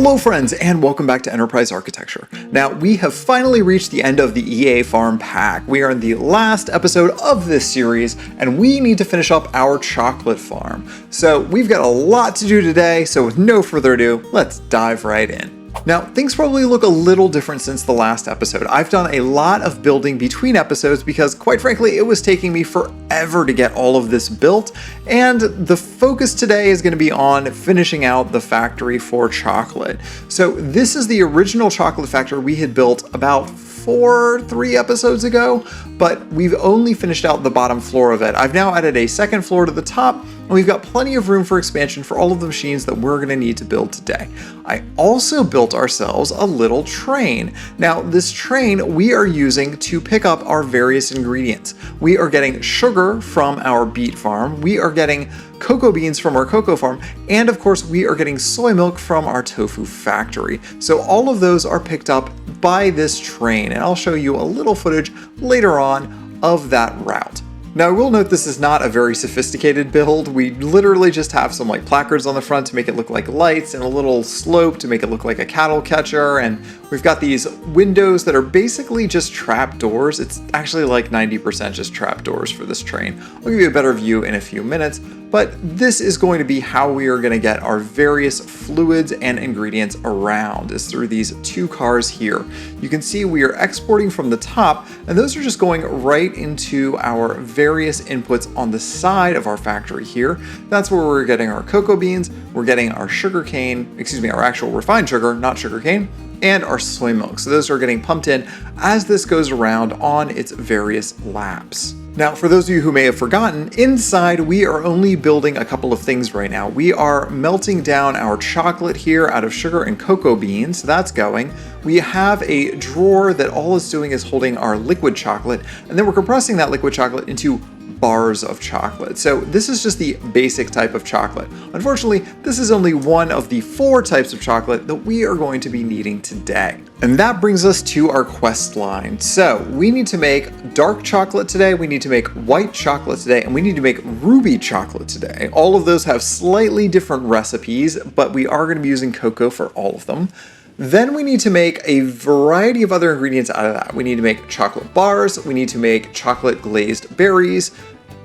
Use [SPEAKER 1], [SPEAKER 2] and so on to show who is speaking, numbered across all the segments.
[SPEAKER 1] Hello friends, and welcome back to Enterprise Architecture. Now, we have finally reached the end of the EA Farm pack. We are in the last episode of this series, and we need to finish up our chocolate farm. So we've got a lot to do today, so with no further ado, let's dive right in. Now, things probably look a little different since the last episode. I've done a lot of building between episodes because, quite frankly, it was taking me forever to get all of this built, and the focus today is going to be on finishing out the factory for chocolate. So this is the original chocolate factory we had built about 3 episodes ago, but we've only finished out the bottom floor of it. I've now added a second floor to the top, and we've got plenty of room for expansion for all of the machines that we're going to need to build today. I also built ourselves a little train. Now, this train we are using to pick up our various ingredients. We are getting sugar from our beet farm, we are getting cocoa beans from our cocoa farm, and of course we are getting soy milk from our tofu factory. So all of those are picked up by this train, and I'll show you a little footage later on of that route. Now, I will note this is not a very sophisticated build. We literally just have some placards on the front to make it look like lights and a little slope to make it look like a cattle catcher, and we've got these windows that are basically just trap doors. It's actually like 90% just trap doors for this train. I'll give you a better view in a few minutes, but this is going to be how we are going to get our various fluids and ingredients around, is through these 2 cars here. You can see we are exporting from the top, and those are just going right into our various inputs on the side of our factory here. That's where we're getting our cocoa beans, we're getting our our actual refined sugar, not sugarcane, and our soy milk. So those are getting pumped in as this goes around on its various laps. Now, for those of you who may have forgotten, inside we are only building a couple of things right now. We are melting down our chocolate here out of sugar and cocoa beans, so that's going. We have a drawer that all it's doing is holding our liquid chocolate, and then we're compressing that liquid chocolate into bars of chocolate. So this is just the basic type of chocolate. Unfortunately, this is only one of the 4 types of chocolate that we are going to be needing today. And that brings us to our quest line. So we need to make dark chocolate today, we need to make white chocolate today, and we need to make ruby chocolate today. All of those have slightly different recipes, but we are going to be using cocoa for all of them. Then we need to make a variety of other ingredients out of that. We need to make chocolate bars, we need to make chocolate glazed berries,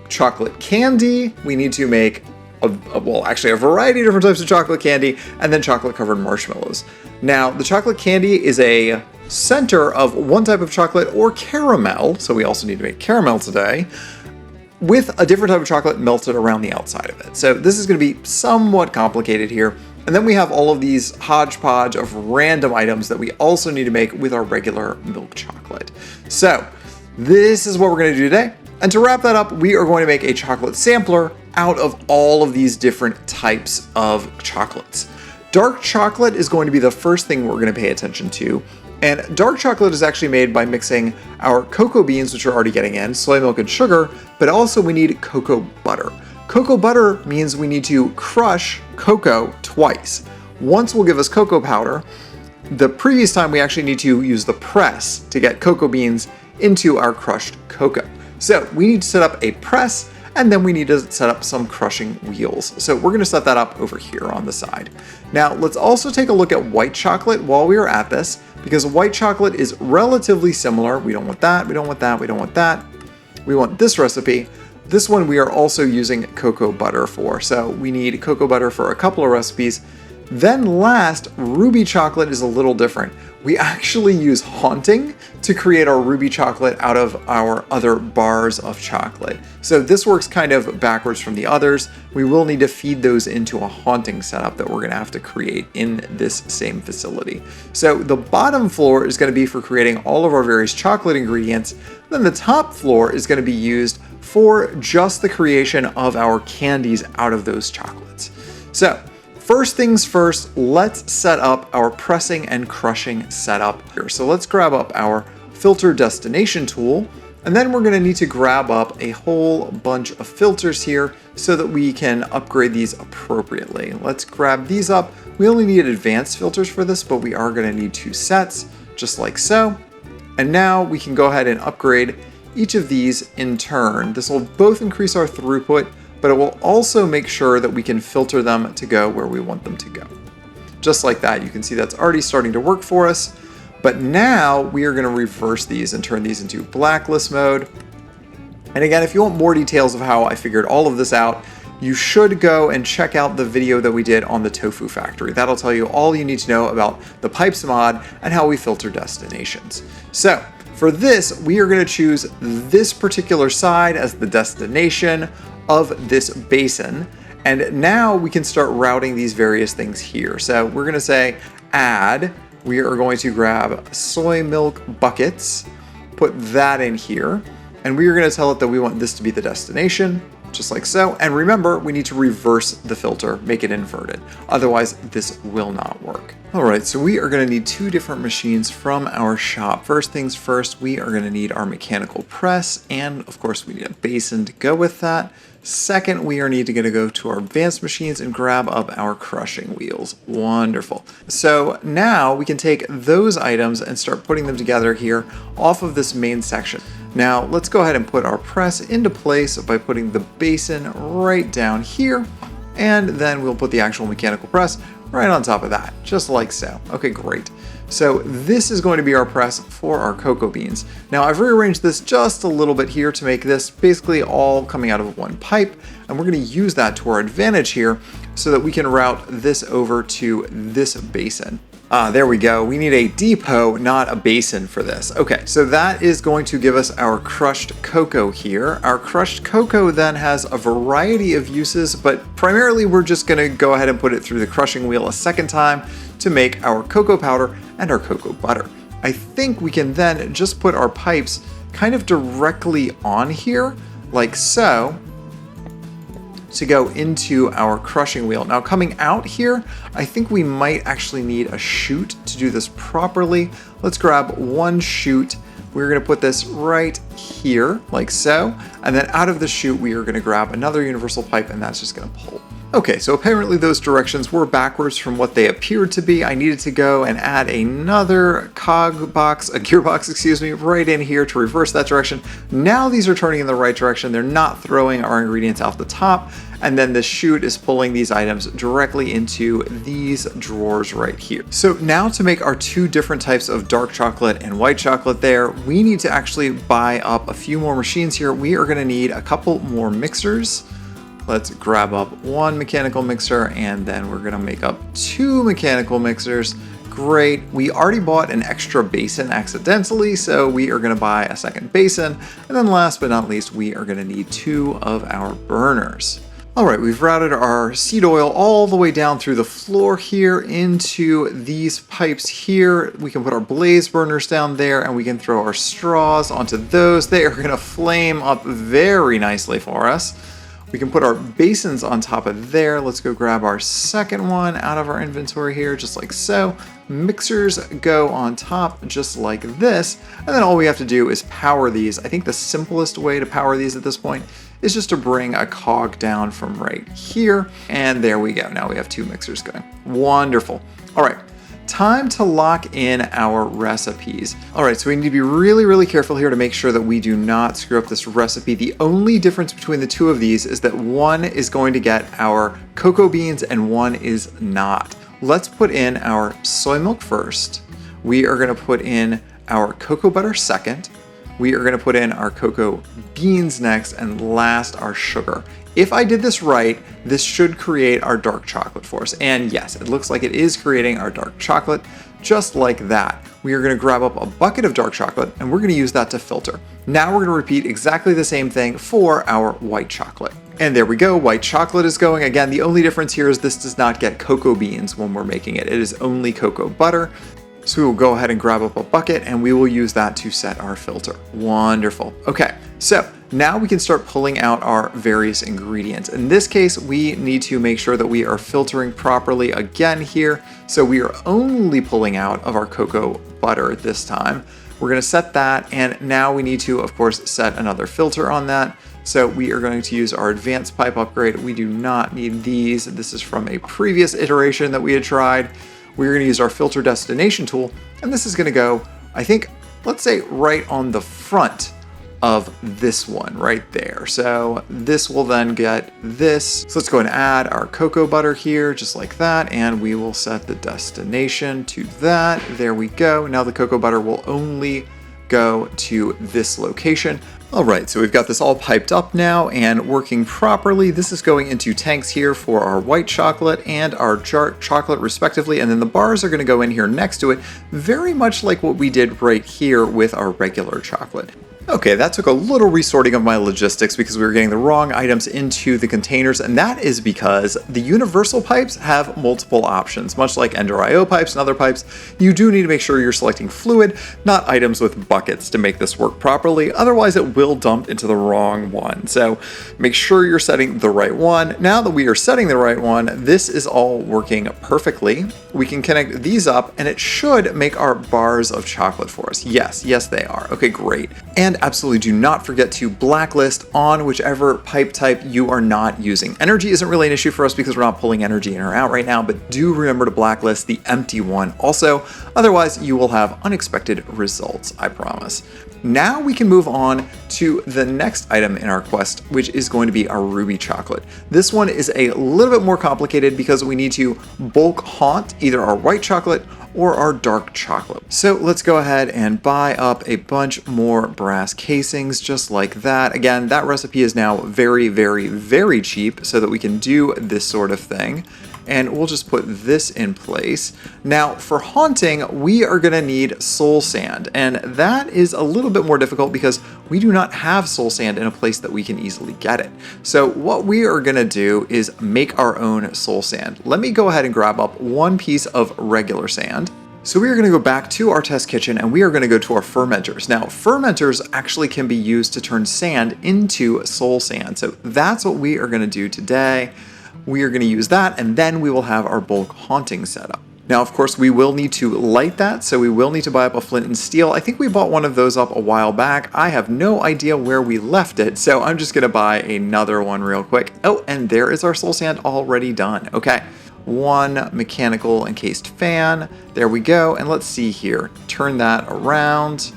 [SPEAKER 1] chocolate candy, we need to make a variety of different types of chocolate candy, and then chocolate covered marshmallows. Now, the chocolate candy is a center of one type of chocolate or caramel, so we also need to make caramel today, with a different type of chocolate melted around the outside of it. So this is going to be somewhat complicated here. And then we have all of these hodgepodge of random items that we also need to make with our regular milk chocolate. So this is what we're going to do today. And to wrap that up, we are going to make a chocolate sampler out of all of these different types of chocolates. Dark chocolate is going to be the first thing we're going to pay attention to. And dark chocolate is actually made by mixing our cocoa beans, which are already getting in, soy milk and sugar, but also we need cocoa butter. Cocoa butter means we need to crush cocoa twice. Once will give us cocoa powder. The previous time we actually need to use the press to get cocoa beans into our crushed cocoa. So we need to set up a press, and then we need to set up some crushing wheels. So we're going to set that up over here on the side. Now let's also take a look at white chocolate while we are at this, because white chocolate is relatively similar. We don't want that, we don't want that, we don't want that. We want this recipe. This one we are also using cocoa butter for, so we need cocoa butter for a couple of recipes. Then last, ruby chocolate is a little different. We actually use haunting to create our ruby chocolate out of our other bars of chocolate. So this works kind of backwards from the others. We will need to feed those into a haunting setup that we're going to have to create in this same facility. So the bottom floor is going to be for creating all of our various chocolate ingredients. Then the top floor is going to be used for just the creation of our candies out of those chocolates. So first things first, let's set up our pressing and crushing setup here. So let's grab up our filter destination tool, and then we're going to need to grab up a whole bunch of filters here so that we can upgrade these appropriately. Let's grab these up. We only need advanced filters for this, but we are going to need 2 sets, just like so. And now we can go ahead and upgrade each of these in turn. This will both increase our throughput, but it will also make sure that we can filter them to go where we want them to go. just like that. You can see that's already starting to work for us. But now we are going to reverse these and turn these into blacklist mode. And again, if you want more details of how I figured all of this out, you should go and check out the video that we did on the tofu factory. That'll tell you all you need to know about the pipes mod and how we filter destinations. So for this, we are going to choose this particular side as the destination of this basin. And now we can start routing these various things here. So we're going to say add. We are going to grab soy milk buckets, put that in here. And we are going to tell it that we want this to be the destination, just like so. And remember, we need to reverse the filter, make it inverted. Otherwise, this will not work. All right, so we are going to need two different machines from our shop. First things first, we are going to need our mechanical press. And of course, we need a basin to go with that. Second, we are going to go to our advanced machines and grab up our crushing wheels. Wonderful. So now we can take those items and start putting them together here off of this main section. Now let's go ahead and put our press into place by putting the basin right down here, and then we'll put the actual mechanical press right on top of that, just like so. Okay, great. So this is going to be our press for our cocoa beans. Now I've rearranged this just a little bit here to make this basically all coming out of one pipe, and we're going to use that to our advantage here so that we can route this over to this basin. There we go. We need a depot, not a basin for this. Okay, so that is going to give us our crushed cocoa here. Our crushed cocoa then has a variety of uses, but primarily we're just going to go ahead and put it through the crushing wheel a second time to make our cocoa powder and our cocoa butter. I think we can then just put our pipes kind of directly on here, like so, to go into our crushing wheel. Now coming out here, I think we might actually need a chute to do this properly. Let's grab one chute. We're going to put this right here, like so, and then out of the chute we are going to grab another universal pipe, and that's just going to pull. Okay, so apparently those directions were backwards from what they appeared to be. I needed to go and add another gearbox, excuse me, right in here to reverse that direction. Now these are turning in the right direction. They're not throwing our ingredients out the top. And then the chute is pulling these items directly into these drawers right here. So now to make our two different types of dark chocolate and white chocolate there, we need to actually buy up a few more machines here. We are going to need a couple more mixers. Let's grab up one mechanical mixer, and then we're going to make up two mechanical mixers. Great. We already bought an extra basin accidentally, so we are going to buy a second basin. And then last but not least, we are going to need two of our burners. All right, we've routed our seed oil all the way down through the floor here into these pipes here. We can put our blaze burners down there, and we can throw our straws onto those. They are going to flame up very nicely for us. We can put our basins on top of there. Let's go grab our second one out of our inventory here, just like so. Mixers go on top just like this. And then all we have to do is power these. I think the simplest way to power these at this point is just to bring a cog down from right here. And there we go. Now we have two mixers going. Wonderful. All right. Time to lock in our recipes. All right, so we need to be really, really careful here to make sure that we do not screw up this recipe. The only difference between the two of these is that one is going to get our cocoa beans and one is not. Let's put in our soy milk first. We are going to put in our cocoa butter second. We are going to put in our cocoa beans next, and last our sugar. If I did this right, this should create our dark chocolate for us. And yes, it looks like it is creating our dark chocolate just like that. We are going to grab up a bucket of dark chocolate, and we're going to use that to filter. Now we're going to repeat exactly the same thing for our white chocolate. And there we go, white chocolate is going. Again, the only difference here is this does not get cocoa beans when we're making it. It is only cocoa butter. So we will go ahead and grab up a bucket, and we will use that to set our filter. Wonderful. Okay, so now we can start pulling out our various ingredients. In this case, we need to make sure that we are filtering properly again here. So we are only pulling out of our cocoa butter this time. We're going to set that, and now we need to, of course, set another filter on that. So we are going to use our advanced pipe upgrade. We do not need these. This is from a previous iteration that we had tried. We're going to use our filter destination tool, and this is going to go, I think, let's say right on the front of this one right there. So this will then get this. So let's go and add our cocoa butter here, just like that. And we will set the destination to that. There we go. Now the cocoa butter will only go to this location. All right, so we've got this all piped up now and working properly. This is going into tanks here for our white chocolate and our dark chocolate respectively, and then the bars are gonna go in here next to it, very much like what we did right here with our regular chocolate. Okay, that took a little resorting of my logistics because we were getting the wrong items into the containers, and that is because the universal pipes have multiple options. Much like Ender IO pipes and other pipes, you do need to make sure you're selecting fluid, not items with buckets to make this work properly, otherwise it will dump into the wrong one. So make sure you're setting the right one. Now that we are setting the right one, this is all working perfectly. We can connect these up and it should make our bars of chocolate for us. Yes, they are. Okay, great. And absolutely do not forget to blacklist on whichever pipe type you are not using. Energy isn't really an issue for us because we're not pulling energy in or out right now, but do remember to blacklist the empty one also, otherwise you will have unexpected results, I promise. Now we can move on to the next item in our quest, which is going to be our ruby chocolate. This one is a little bit more complicated because we need to bulk haunt either our white chocolate or our dark chocolate. So let's go ahead and buy up a bunch more brass casings just like that. Again, that recipe is now very, very, very cheap so that we can do this sort of thing. And we'll just put this in place. Now for haunting, we are gonna need soul sand, and that is a little bit more difficult because we do not have soul sand in a place that we can easily get it. So what we are gonna do is make our own soul sand. Let me go ahead and grab up one piece of regular sand. So we are going to go back to our test kitchen and we are going to go to our fermenters. Now, fermenters actually can be used to turn sand into soul sand. So that's what we are going to do today. We are going to use that and then we will have our bulk haunting setup. Now, of course, we will need to light that, so we will need to buy up a flint and steel. I think we bought one of those up a while back. I have no idea where we left it, so I'm just going to buy another one real quick. Oh, and there is our soul sand already done. Okay. One mechanical encased fan. There we go. And let's see here. Turn that around.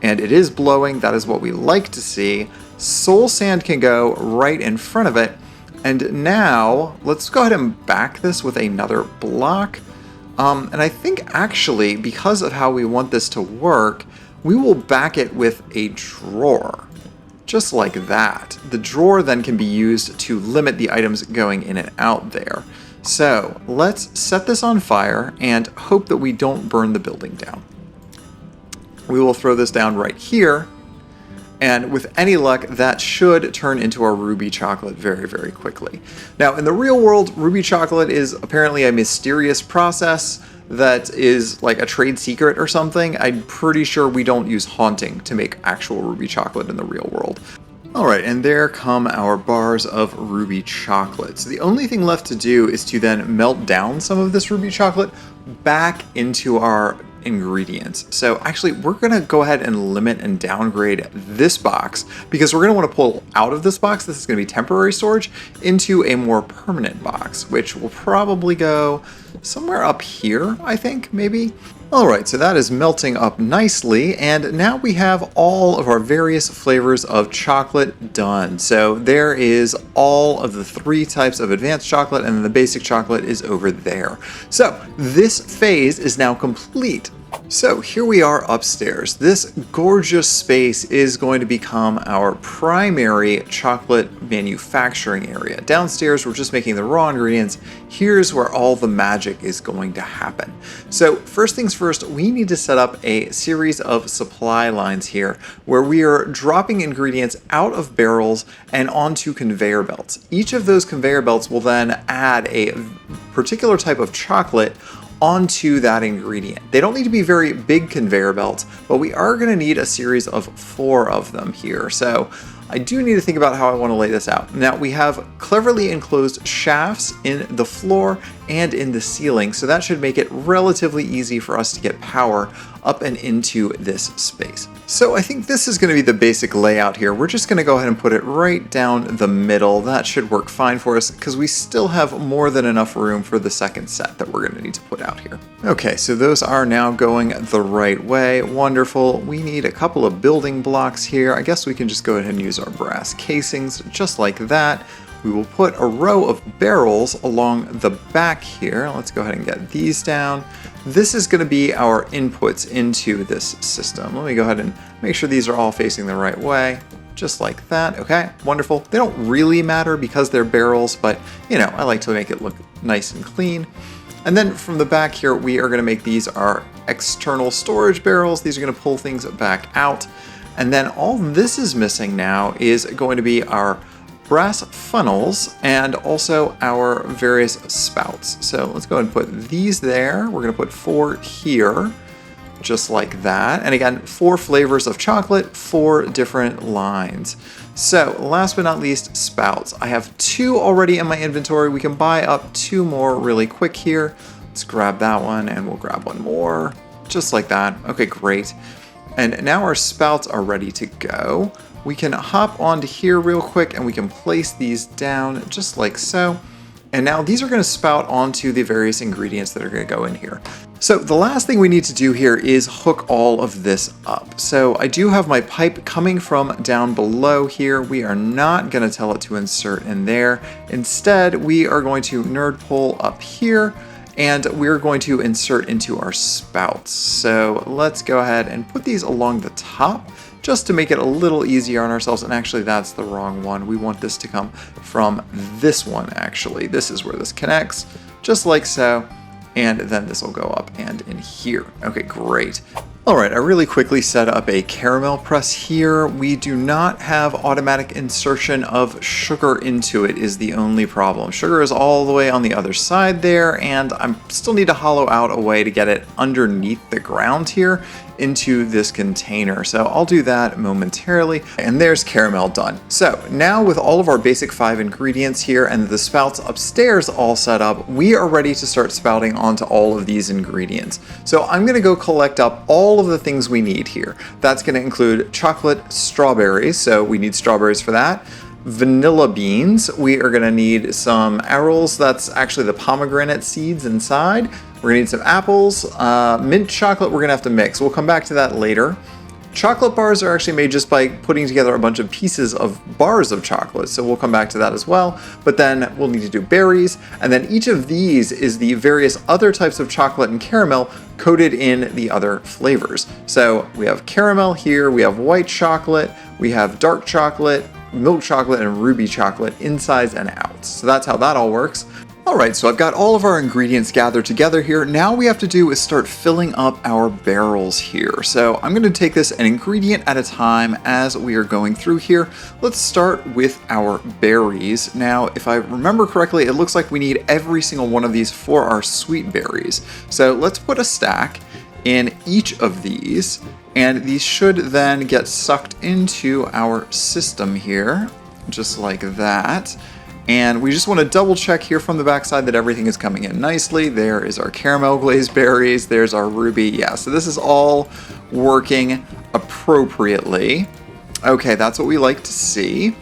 [SPEAKER 1] And it is blowing. That is what we like to see. Soul sand can go right in front of it. And now let's go ahead and back this with another block. And I think actually, because of how we want this to work, we will back it with a drawer. Just like that. The drawer then can be used to limit the items going in and out there. So let's set this on fire and hope that we don't burn the building down. We will throw this down right here, and with any luck, that should turn into our ruby chocolate very, very quickly. Now, in the real world, ruby chocolate is apparently a mysterious process that is like a trade secret or something. I'm pretty sure we don't use haunting to make actual ruby chocolate in the real world. All right, and there come our bars of ruby chocolate. So the only thing left to do is to then melt down some of this ruby chocolate back into our ingredients. So actually, we're gonna go ahead and limit and downgrade this box because we're gonna wanna pull out of this box, this is gonna be temporary storage, into a more permanent box, which will probably go somewhere up here, I think, maybe. All right, so that is melting up nicely, and now we have all of our various flavors of chocolate done. So there is all of the 3 types of advanced chocolate, and then the basic chocolate is over there. So this phase is now complete. So here we are upstairs. This gorgeous space is going to become our primary chocolate manufacturing area. Downstairs, we're just making the raw ingredients. Here's where all the magic is going to happen. So first things first, we need to set up a series of supply lines here where we are dropping ingredients out of barrels and onto conveyor belts. Each of those conveyor belts will then add a particular type of chocolate onto that ingredient. They don't need to be very big conveyor belts, but we are going to need a series of 4 of them here. So I do need to think about how I want to lay this out. Now we have cleverly enclosed shafts in the floor and in the ceiling, so that should make it relatively easy for us to get power up and into this space. So I think this is going to be the basic layout here. We're just going to go ahead and put it right down the middle. That should work fine for us because we still have more than enough room for the second set that we're going to need to put out here. Okay, so those are now going the right way. Wonderful. We need a couple of building blocks here. I guess we can just go ahead and use our brass casings just like that. We will put a row of barrels along the back here. Let's go ahead and get these down. This is going to be our inputs into this system. Let me go ahead and make sure these are all facing the right way, just like that. Okay, wonderful. They don't really matter because they're barrels, but you know, I like to make it look nice and clean. And then from the back here, we are going to make these our external storage barrels. These are going to pull things back out. And then all this is missing now is going to be our brass funnels and also our various spouts. So let's go ahead and put these there. We're going to put 4 here, just like that. And again, 4 flavors of chocolate, 4 different lines. So last but not least, spouts. I have 2 already in my inventory. We can buy up 2 more really quick here. Let's grab that one and we'll grab one more, just like that. Okay, great. And now our spouts are ready to go. We can hop onto here real quick and we can place these down just like so. And now these are going to spout onto the various ingredients that are going to go in here. So the last thing we need to do here is hook all of this up. So I do have my pipe coming from down below here. We are not going to tell it to insert in there. Instead, we are going to nerd pull up here and we're going to insert into our spouts. So let's go ahead and put these along the top, just to make it a little easier on ourselves. And actually that's the wrong one. We want this to come from this one actually. This is where this connects, just like so. And then this will go up and in here. Okay, great. All right, I really quickly set up a caramel press here. We do not have automatic insertion of sugar into it is the only problem. Sugar is all the way on the other side there, and I still need to hollow out a way to get it underneath the ground here into this container. So I'll do that momentarily. And there's caramel done. So now with all of our basic 5 ingredients here and the spouts upstairs all set up, we are ready to start spouting onto all of these ingredients. So I'm gonna go collect up all of the things we need here. That's gonna include chocolate strawberries. So we need strawberries for that. Vanilla beans, we are gonna need some arils, that's actually the pomegranate seeds inside. We're gonna need some apples, mint chocolate we're gonna have to mix. We'll come back to that later. Chocolate bars are actually made just by putting together a bunch of pieces of bars of chocolate, so we'll come back to that as well. But then we'll need to do berries, and then each of these is the various other types of chocolate and caramel coated in the other flavors. So we have caramel here, we have white chocolate, we have dark chocolate, milk chocolate, and ruby chocolate insides and outs. So that's how that all works. Alright, so I've got all of our ingredients gathered together here. Now we have to do is start filling up our barrels here. So I'm going to take this an ingredient at a time as we are going through here. Let's start with our berries. Now, if I remember correctly, it looks like we need every single one of these for our sweet berries. So let's put a stack in each of these, and these should then get sucked into our system here, just like that. And we just want to double check here from the backside that everything is coming in nicely. There is our caramel glazed berries, there's our ruby. Yeah, so this is all working appropriately. Okay, that's what we like to see.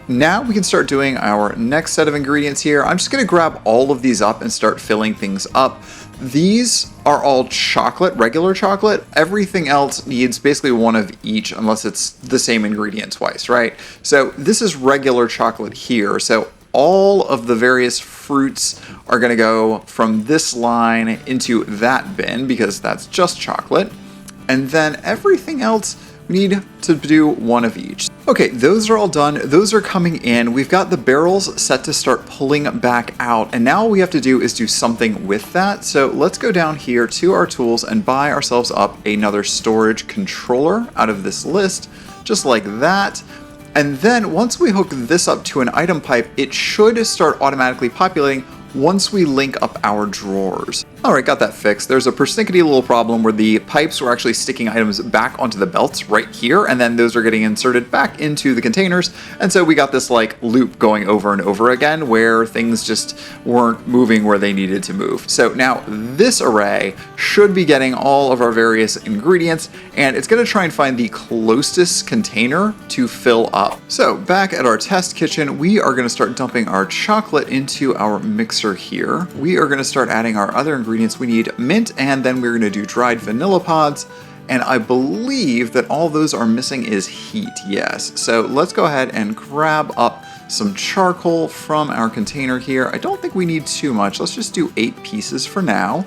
[SPEAKER 1] Now we can start doing our next set of ingredients here. I'm just going to grab all of these up and start filling things up. These are all chocolate, regular chocolate. Everything else needs basically one of each unless it's the same ingredient twice, right? So this is regular chocolate here. So all of the various fruits are going to go from this line into that bin because that's just chocolate. And then everything else, we need to do one of each. Okay, those are all done. Those are coming in. We've got the barrels set to start pulling back out. And now all we have to do is do something with that. So let's go down here to our tools and buy ourselves up another storage controller out of this list, just like that. And then once we hook this up to an item pipe, it should start automatically populating once we link up our drawers. Alright, got that fixed. There's a persnickety little problem where the pipes were actually sticking items back onto the belts right here, and then those are getting inserted back into the containers, and so we got this like loop going over and over again where things just weren't moving where they needed to move. So now this array should be getting all of our various ingredients, and it's going to try and find the closest container to fill up. So back at our test kitchen, we are going to start dumping our chocolate into our mixer here. We are going to start adding our other ingredients. We need mint, and then we're going to do dried vanilla pods, and I believe that all those are missing is heat, yes. So let's go ahead and grab up some charcoal from our container here. I don't think we need too much. Let's just do 8 pieces for now,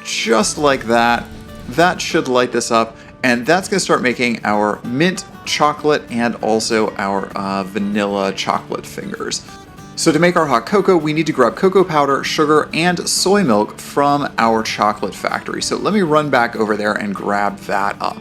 [SPEAKER 1] just like that. That should light this up, and that's going to start making our mint chocolate and also our vanilla chocolate fingers. So to make our hot cocoa, we need to grab cocoa powder, sugar, and soy milk from our chocolate factory. So let me run back over there and grab that up.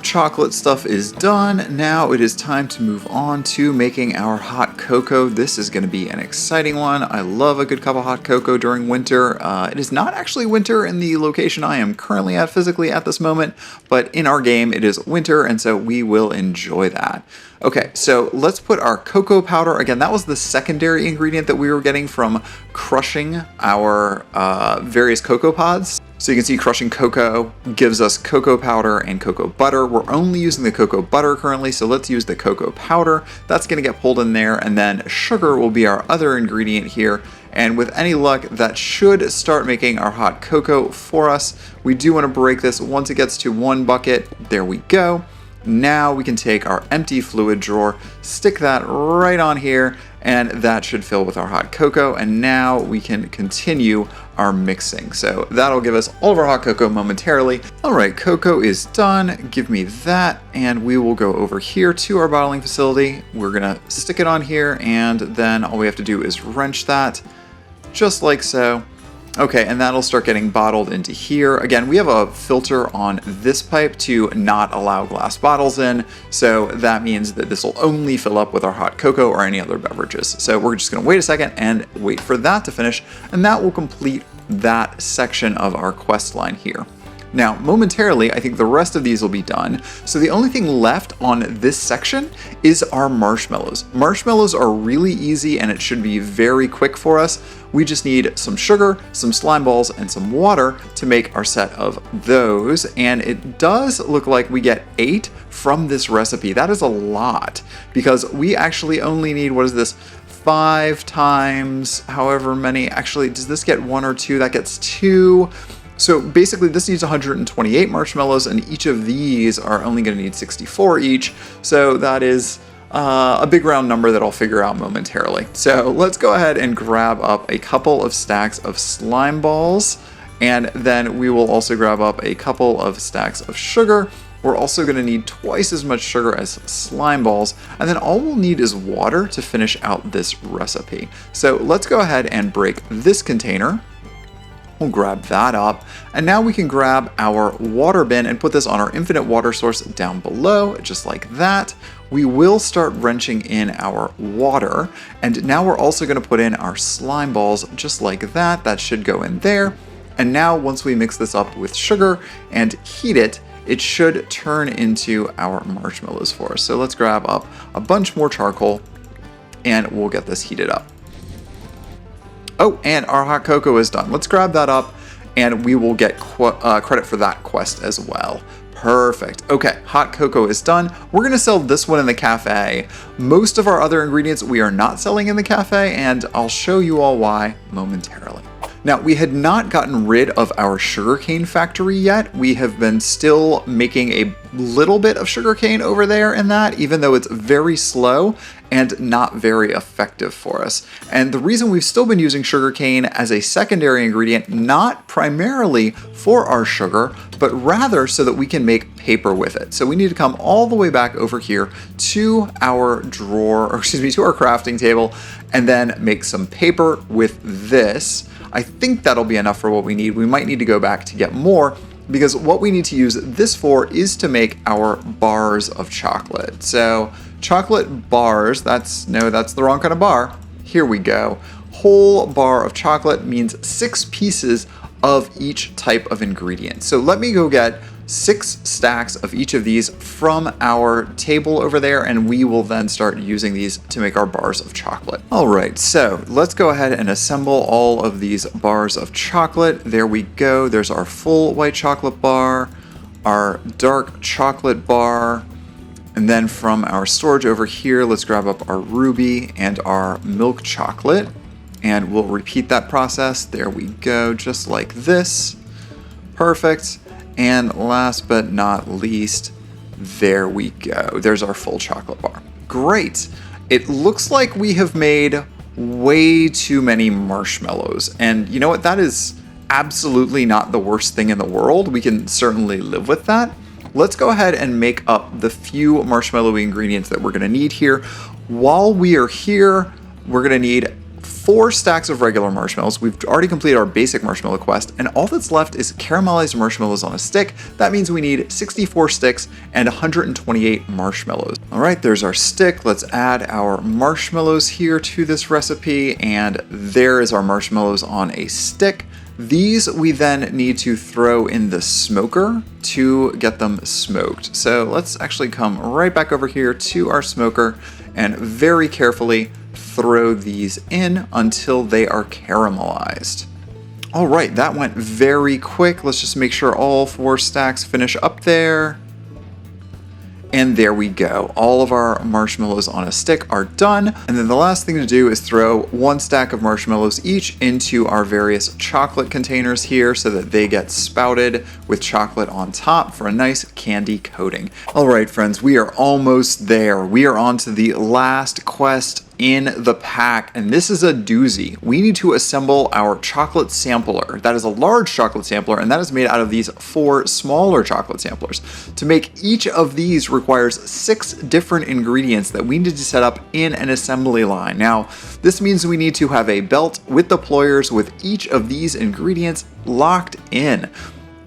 [SPEAKER 1] Chocolate stuff is done. Now it is time to move on to making our hot cocoa. This is going to be an exciting one. I love a good cup of hot cocoa during winter. It is not actually winter in the location I am currently at physically at this moment, but in our game it is winter, and so we will enjoy that. Okay, so let's put our cocoa powder, again, that was the secondary ingredient that we were getting from crushing our various cocoa pods. So you can see crushing cocoa gives us cocoa powder and cocoa butter. We're only using the cocoa butter currently, so let's use the cocoa powder. That's going to get pulled in there, and then sugar will be our other ingredient here. And with any luck, that should start making our hot cocoa for us. We do want to break this once it gets to 1 bucket. There we go. Now we can take our empty fluid drawer, stick that right on here, and that should fill with our hot cocoa, and now we can continue our mixing. So that'll give us all of our hot cocoa momentarily. Alright, cocoa is done, give me that, and we will go over here to our bottling facility. We're gonna stick it on here, and then all we have to do is wrench that, just like so. Okay, and that'll start getting bottled into here. Again, we have a filter on this pipe to not allow glass bottles in, so that means that this will only fill up with our hot cocoa or any other beverages. So we're just gonna wait a second and wait for that to finish, and that will complete that section of our quest line here. Now, momentarily, I think the rest of these will be done. So the only thing left on this section is our marshmallows. Marshmallows are really easy, and it should be very quick for us. We just need some sugar, some slime balls, and some water to make our set of those. And it does look like we get 8 from this recipe. That is a lot, because we actually only need, what is this? 5 times however many. Actually, does this get 1 or 2? That gets 2. So basically this needs 128 marshmallows, and each of these are only going to need 64 each. So that is a big round number that I'll figure out momentarily. So let's go ahead and grab up a couple of stacks of slime balls, and then we will also grab up a couple of stacks of sugar. We're also going to need twice as much sugar as slime balls, and then all we'll need is water to finish out this recipe. So let's go ahead and break this container. We'll grab that up, and now we can grab our water bin and put this on our infinite water source down below, just like that. We will start wrenching in our water, and now we're also going to put in our slime balls just like that. That should go in there. And now once we mix this up with sugar and heat it, it should turn into our marshmallows for us. So let's grab up a bunch more charcoal, and we'll get this heated up. Oh, and our hot cocoa is done. Let's grab that up, and we will get credit for that quest as well. Perfect. Okay, hot cocoa is done. We're gonna sell this one in the cafe. Most of our other ingredients we are not selling in the cafe, and I'll show you all why momentarily. Now, we had not gotten rid of our sugarcane factory yet. We have been still making a little bit of sugarcane over there in that, even though it's very slow and not very effective for us. And the reason we've still been using sugarcane as a secondary ingredient, not primarily for our sugar, but rather so that we can make paper with it. So we need to come all the way back over here to our drawer, or excuse me, to our crafting table, and then make some paper with this. I think that'll be enough for what we need. We might need to go back to get more, because what we need to use this for is to make our bars of chocolate. So chocolate bars, that's the wrong kind of bar. Here we go. Whole bar of chocolate means 6 pieces of each type of ingredient. So let me go get 6 stacks of each of these from our table over there, and we will then start using these to make our bars of chocolate. All right, so let's go ahead and assemble all of these bars of chocolate. There we go. There's our full white chocolate bar, our dark chocolate bar, and then from our storage over here, let's grab up our ruby and our milk chocolate, and we'll repeat that process. There we go, just like this. Perfect. And last but not least, there we go. There's our full chocolate bar. Great. It looks like we have made way too many marshmallows. And you know what? That is absolutely not the worst thing in the world. We can certainly live with that. Let's go ahead and make up the few marshmallowy ingredients that we're going to need here. While we are here, we're going to need 4 stacks of regular marshmallows. We've already completed our basic marshmallow quest, and all that's left is caramelized marshmallows on a stick. That means we need 64 sticks and 128 marshmallows. All right, there's our stick. Let's add our marshmallows here to this recipe, and there is our marshmallows on a stick. These we then need to throw in the smoker to get them smoked. So let's actually come right back over here to our smoker and very carefully throw these in until they are caramelized. All right, that went very quick. Let's just make sure all 4 stacks finish up there. And there we go. All of our marshmallows on a stick are done. And then the last thing to do is throw 1 stack of marshmallows each into our various chocolate containers here so that they get spouted with chocolate on top for a nice candy coating. All right, friends, we are almost there. We are on to the last quest in the pack, and this is a doozy. We need to assemble our chocolate sampler. That is a large chocolate sampler, and that is made out of these 4 smaller chocolate samplers. To make each of these requires 6 different ingredients that we need to set up in an assembly line. Now, this means we need to have a belt with deployers with each of these ingredients locked in.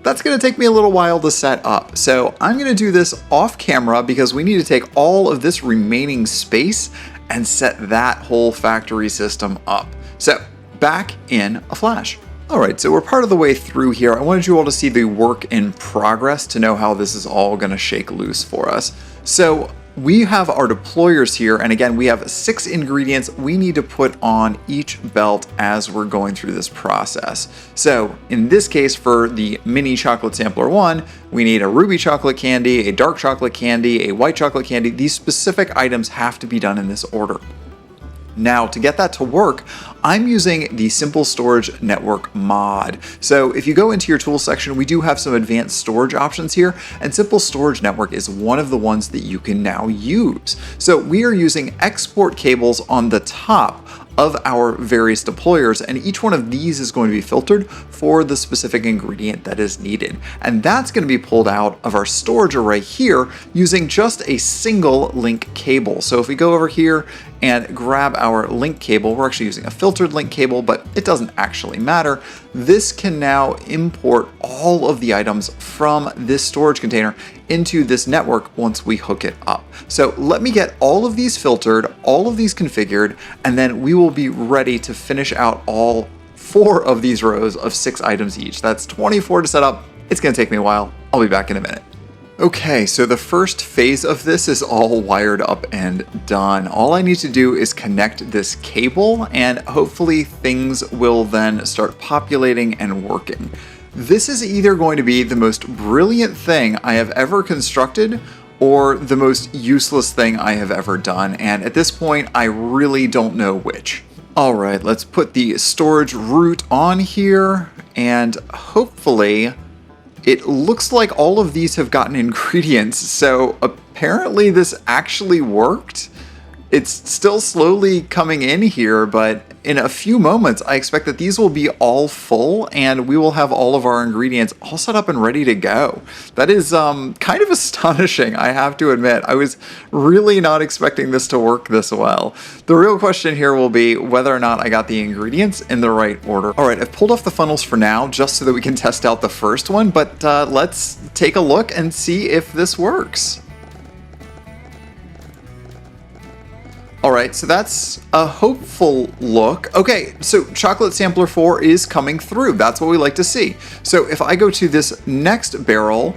[SPEAKER 1] That's going to take me a little while to set up, so I'm going to do this off camera because we need to take all of this remaining space and set that whole factory system up. So back in a flash. All right, so we're part of the way through here. I wanted you all to see the work in progress to know how this is all gonna shake loose for us. So we have our deployers here, and again, we have 6 ingredients we need to put on each belt as we're going through this process. So in this case, for the mini chocolate sampler 1, we need a ruby chocolate candy, a dark chocolate candy, a white chocolate candy. These specific items have to be done in this order. Now, to get that to work, I'm using the Simple Storage Network mod. So if you go into your tools section, we do have some advanced storage options here, and Simple Storage Network is one of the ones that you can now use. So we are using export cables on the top of our various deployers, and each one of these is going to be filtered for the specific ingredient that is needed. And that's going to be pulled out of our storage array here using just a single link cable. So if we go over here and grab our link cable, we're actually using a filtered link cable, but it doesn't actually matter. This can now import all of the items from this storage container into this network once we hook it up. So let me get all of these filtered, all of these configured, and then we will be ready to finish out all 4 of these rows of 6 items each. That's 24 to set up. It's gonna take me a while. I'll be back in a minute. Okay, so the first phase of this is all wired up and done. All I need to do is connect this cable, and hopefully things will then start populating and working. This is either going to be the most brilliant thing I have ever constructed or the most useless thing I have ever done, and at this point, I really don't know which. All right, let's put the storage root on here, and hopefully it looks like all of these have gotten ingredients, so apparently this actually worked. It's still slowly coming in here, but in a few moments, I expect that these will be all full and we will have all of our ingredients all set up and ready to go. That is kind of astonishing, I have to admit. I was really not expecting this to work this well. The real question here will be whether or not I got the ingredients in the right order. All right, I've pulled off the funnels for now just so that we can test out the first one, but let's take a look and see if this works. All right, so that's a hopeful look. Okay, so chocolate sampler 4 is coming through. That's what we like to see. So if I go to this next barrel,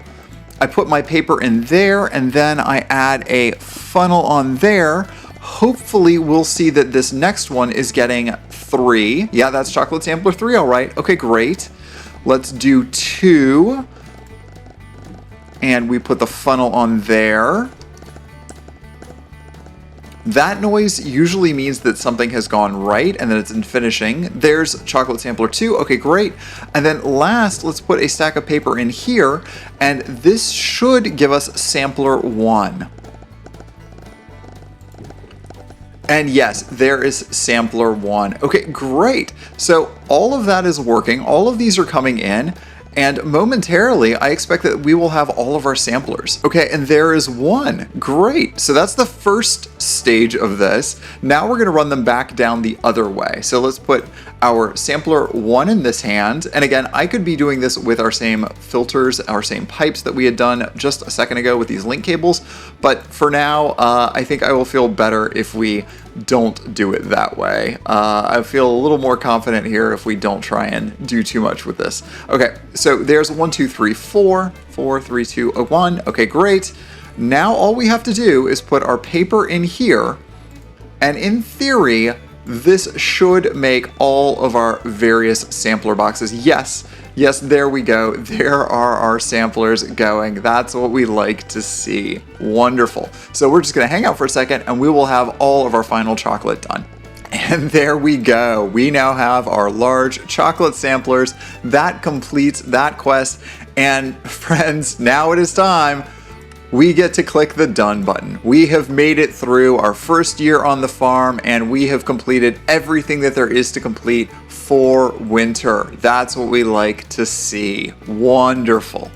[SPEAKER 1] I put my paper in there, and then I add a funnel on there. Hopefully we'll see that this next one is getting 3. Yeah, that's chocolate sampler 3, all right. Okay, great. Let's do 2. And we put the funnel on there. That noise usually means that something has gone right and that it's in finishing. There's chocolate sampler 2. Okay, great. And then last, let's put a stack of paper in here, and this should give us sampler 1. And yes, there is sampler 1. Okay, great. So all of that is working. All of these are coming in. And momentarily, I expect that we will have all of our samplers. Okay, and there is 1. Great. So that's the first stage of this. Now we're gonna run them back down the other way. So let's put our sampler 1 in this hand. And again, I could be doing this with our same filters, our same pipes that we had done just a second ago with these link cables. But for now, I think I will feel better if we don't do it that way. I feel a little more confident here if we don't try and do too much with this. Okay, so there's 1, 2, 3, 4, 4, 3, 2, 1. Okay, great. Now all we have to do is put our paper in here, and in theory, this should make all of our various sampler boxes. Yes, there we go. There are our samplers going. That's what we like to see. Wonderful. So we're just gonna hang out for a second and we will have all of our final chocolate done. And there we go. We now have our large chocolate samplers. That completes that quest. And friends, now it is time. We get to click the done button. We have made it through our first year on the farm, and we have completed everything that there is to complete for winter. That's what we like to see. Wonderful.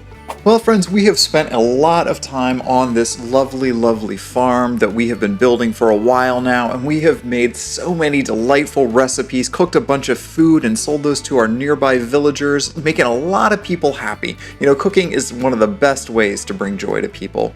[SPEAKER 1] Well, friends, we have spent a lot of time on this lovely, lovely farm that we have been building for a while now, and we have made so many delightful recipes, cooked a bunch of food, and sold those to our nearby villagers, making a lot of people happy. You know, cooking is one of the best ways to bring joy to people.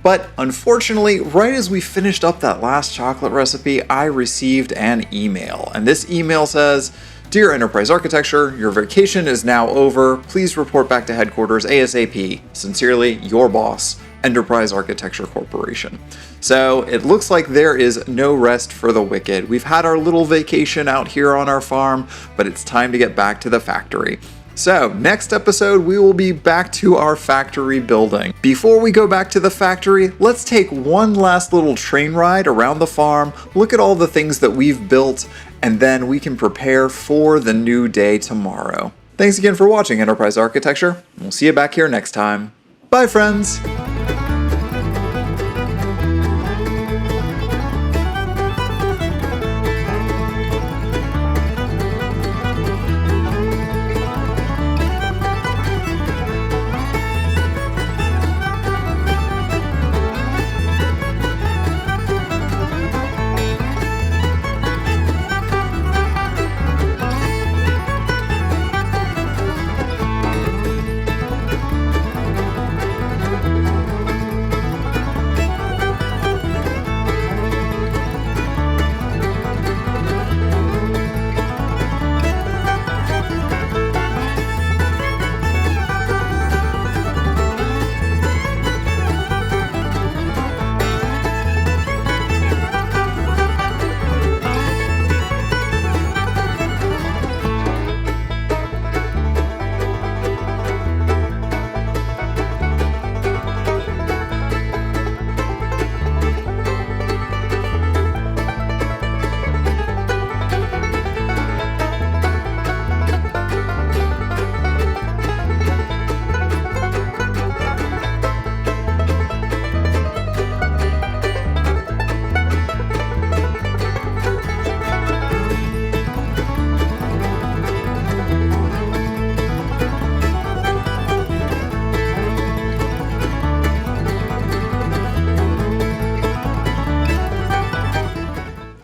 [SPEAKER 1] But unfortunately, right as we finished up that last chocolate recipe, I received an email, and this email says, "Dear Enterprise Architecture, your vacation is now over. Please report back to headquarters ASAP. Sincerely, your boss, Enterprise Architecture Corporation." So it looks like there is no rest for the wicked. We've had our little vacation out here on our farm, but it's time to get back to the factory. So next episode, we will be back to our factory building. Before we go back to the factory, let's take one last little train ride around the farm, look at all the things that we've built, and then we can prepare for the new day tomorrow. Thanks again for watching Enterprise Architecture. We'll see you back here next time. Bye, friends!